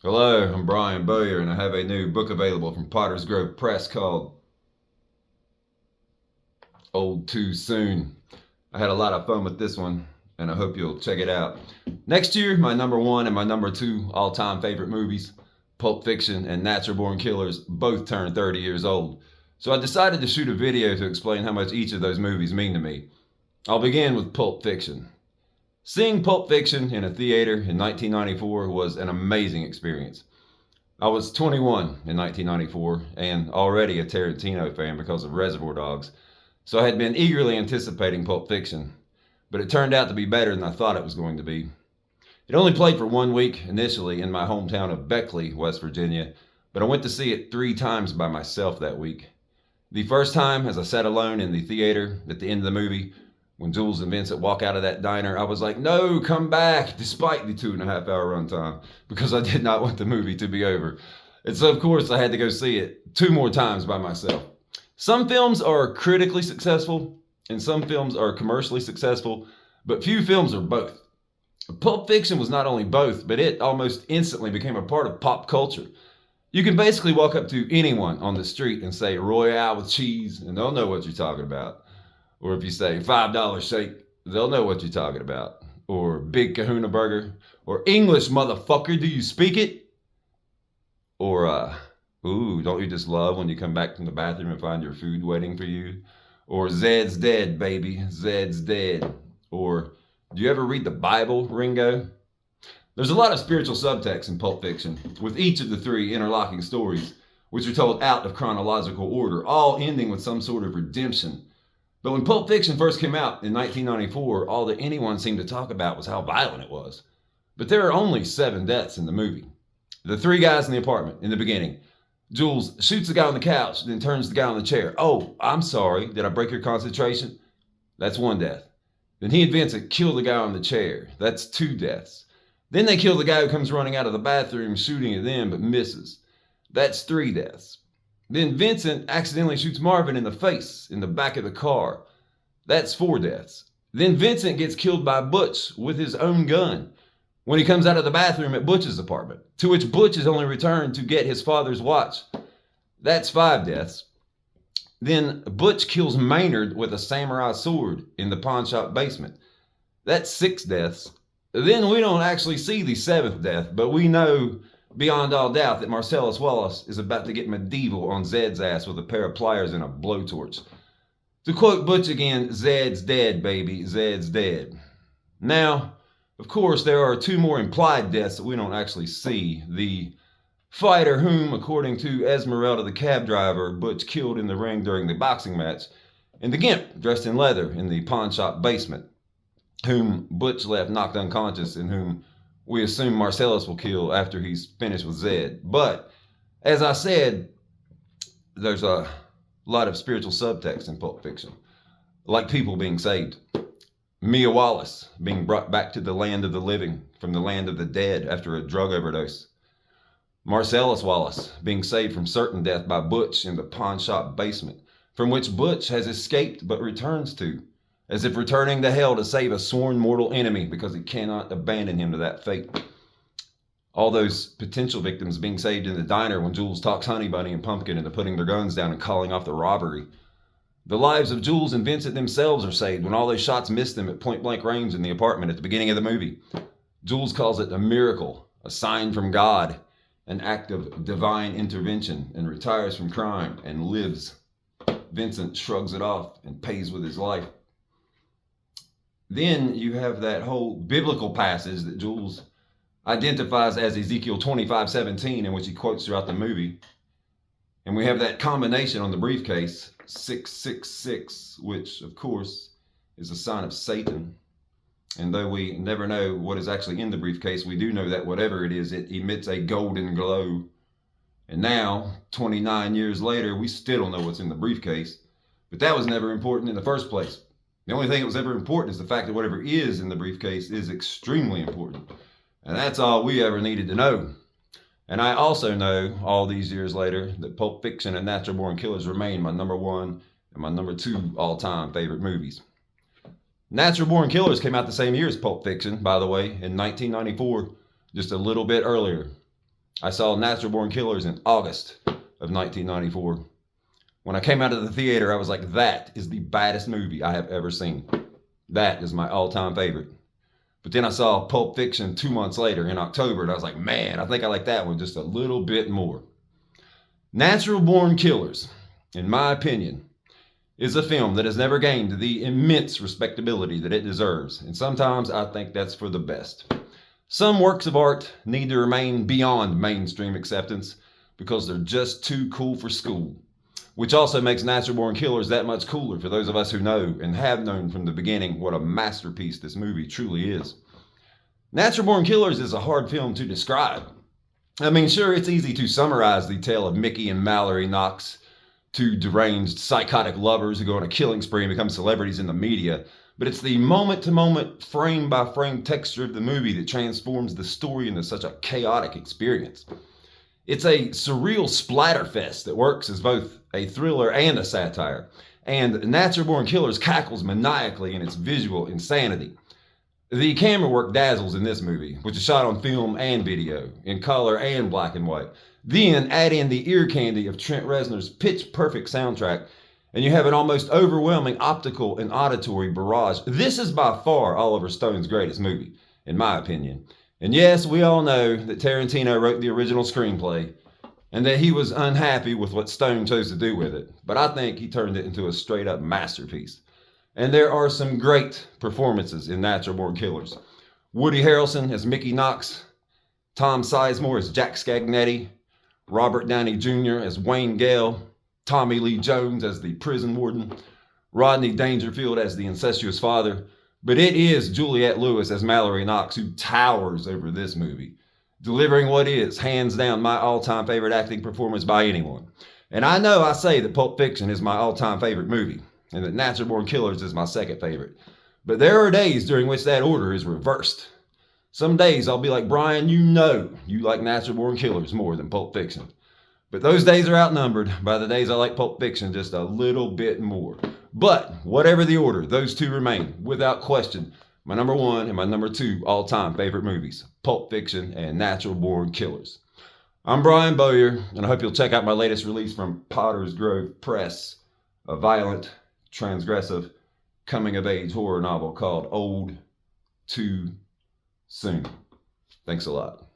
Hello, I'm Brian Bowyer, and I have a new book available from Potter's Grove Press called Old Too Soon. I had a lot of fun with this one, and I hope you'll check it out. Next year, my number one and my number two all time favorite movies, Pulp Fiction and Natural Born Killers, both turned 30 years old. So I decided to shoot a video to explain how much each of those movies mean to me. I'll begin with Pulp Fiction. Seeing Pulp Fiction in a theater in 1994 was an amazing experience. I was 21 in 1994 and already a Tarantino fan because of Reservoir Dogs, so I had been eagerly anticipating Pulp Fiction, but it turned out to be better than I thought it was going to be. It only played for 1 week initially in my hometown of Beckley, West Virginia, but I went to see it 3 times by myself that week. The first time, as I sat alone in the theater at the end of the movie, when Jules and Vincent walk out of that diner, I was like, no, come back, despite the 2.5 hour runtime, because I did not want the movie to be over. And so, of course, I had to go see it 2 more times by myself. Some films are critically successful, and some films are commercially successful, but few films are both. Pulp Fiction was not only both, but it almost instantly became a part of pop culture. You can basically walk up to anyone on the street and say Royale with cheese, and they'll know what you're talking about. Or if you say $5 shake, they'll know what you're talking about. Or Big Kahuna Burger. Or English, motherfucker, do you speak it? Or, ooh, don't you just love when you come back from the bathroom and find your food waiting for you? Or Zed's dead, baby, Zed's dead. Or, do you ever read the Bible, Ringo? There's a lot of spiritual subtext in Pulp Fiction, with each of the three interlocking stories, which are told out of chronological order, all ending with some sort of redemption. But when Pulp Fiction first came out in 1994, all that anyone seemed to talk about was how violent it was. But there are only 7 deaths in the movie. The 3 guys in the apartment in the beginning. Jules shoots the guy on the couch, then turns the guy on the chair. Oh, I'm sorry. Did I break your concentration? That's 1 death. Then he and Vincent kill the guy on the chair. That's 2 deaths. Then they kill the guy who comes running out of the bathroom shooting at them but misses. That's 3 deaths. Then Vincent accidentally shoots Marvin in the face in the back of the car. That's 4 deaths. Then Vincent gets killed by Butch with his own gun when he comes out of the bathroom at Butch's apartment, to which Butch is only returned to get his father's watch. That's 5 deaths. Then Butch kills Maynard with a samurai sword in the pawn shop basement. That's 6 deaths. Then we don't actually see the 7th death, but we know beyond all doubt that Marcellus Wallace is about to get medieval on Zed's ass with a pair of pliers and a blowtorch. To quote Butch again, Zed's dead, baby, Zed's dead. Now, of course, there are 2 more implied deaths that we don't actually see. The fighter whom, according to Esmeralda the cab driver, Butch killed in the ring during the boxing match, and the gimp dressed in leather in the pawn shop basement, whom Butch left knocked unconscious and whom we assume Marcellus will kill after he's finished with Zed. But, as I said, there's a lot of spiritual subtext in Pulp Fiction, like people being saved. Mia Wallace being brought back to the land of the living from the land of the dead after a drug overdose. Marcellus Wallace being saved from certain death by Butch in the pawn shop basement, from which Butch has escaped but returns to, as if returning to hell to save a sworn mortal enemy because he cannot abandon him to that fate. All those potential victims being saved in the diner when Jules talks Honey Bunny and Pumpkin into putting their guns down and calling off the robbery. The lives of Jules and Vincent themselves are saved when all those shots miss them at point blank range in the apartment at the beginning of the movie. Jules calls it a miracle, a sign from God, an act of divine intervention, and retires from crime and lives. Vincent shrugs it off and pays with his life. Then you have that whole biblical passage that Jules identifies as Ezekiel 25:17, in which he quotes throughout the movie. And we have that combination on the briefcase, 666, which, of course, is a sign of Satan. And though we never know what is actually in the briefcase, we do know that whatever it is, it emits a golden glow. And now, 29 years later, we still don't know what's in the briefcase. But that was never important in the first place. The only thing that was ever important is the fact that whatever is in the briefcase is extremely important. And that's all we ever needed to know. And I also know, all these years later, that Pulp Fiction and Natural Born Killers remain my number 1 and my number 2 all-time favorite movies. Natural Born Killers came out the same year as Pulp Fiction, by the way, in 1994, just a little bit earlier. I saw Natural Born Killers in August of 1994. When I came out of the theater, I was like, that is the baddest movie I have ever seen. That is my all-time favorite. But then I saw Pulp Fiction 2 months later in October, and I was like, man, I think I like that one just a little bit more. Natural Born Killers, in my opinion, is a film that has never gained the immense respectability that it deserves, and sometimes I think that's for the best. Some works of art need to remain beyond mainstream acceptance because they're just too cool for school, which also makes Natural Born Killers that much cooler for those of us who know and have known from the beginning what a masterpiece this movie truly is. Natural Born Killers is a hard film to describe. I mean, sure, it's easy to summarize the tale of Mickey and Mallory Knox, two deranged, psychotic lovers who go on a killing spree and become celebrities in the media, but it's the moment-to-moment, frame-by-frame texture of the movie that transforms the story into such a chaotic experience. It's a surreal splatterfest that works as both a thriller and a satire, and Natural Born Killers cackles maniacally in its visual insanity. The camera work dazzles in this movie, which is shot on film and video, in color and black and white. Then add in the ear candy of Trent Reznor's pitch-perfect soundtrack, and you have an almost overwhelming optical and auditory barrage. This is by far Oliver Stone's greatest movie, in my opinion. And yes, we all know that Tarantino wrote the original screenplay, and that he was unhappy with what Stone chose to do with it, but I think he turned it into a straight-up masterpiece. And there are some great performances in Natural Born Killers. Woody Harrelson as Mickey Knox, Tom Sizemore as Jack Scagnetti, Robert Downey Jr. as Wayne Gale, Tommy Lee Jones as the prison warden, Rodney Dangerfield as the incestuous father, but it is Juliette Lewis as Mallory Knox who towers over this movie, delivering what is, hands down, my all-time favorite acting performance by anyone. And I know I say that Pulp Fiction is my all-time favorite movie, and that Natural Born Killers is my second favorite. But there are days during which that order is reversed. Some days I'll be like, Brian, you know you like Natural Born Killers more than Pulp Fiction. But those days are outnumbered by the days I like Pulp Fiction just a little bit more. But whatever the order, those two remain, without question, my number one and my number two all-time favorite movies, Pulp Fiction and Natural Born Killers. I'm Brian Bowyer, and I hope you'll check out my latest release from Potter's Grove Press, a violent, transgressive, coming-of-age horror novel called Old Too Soon. Thanks a lot.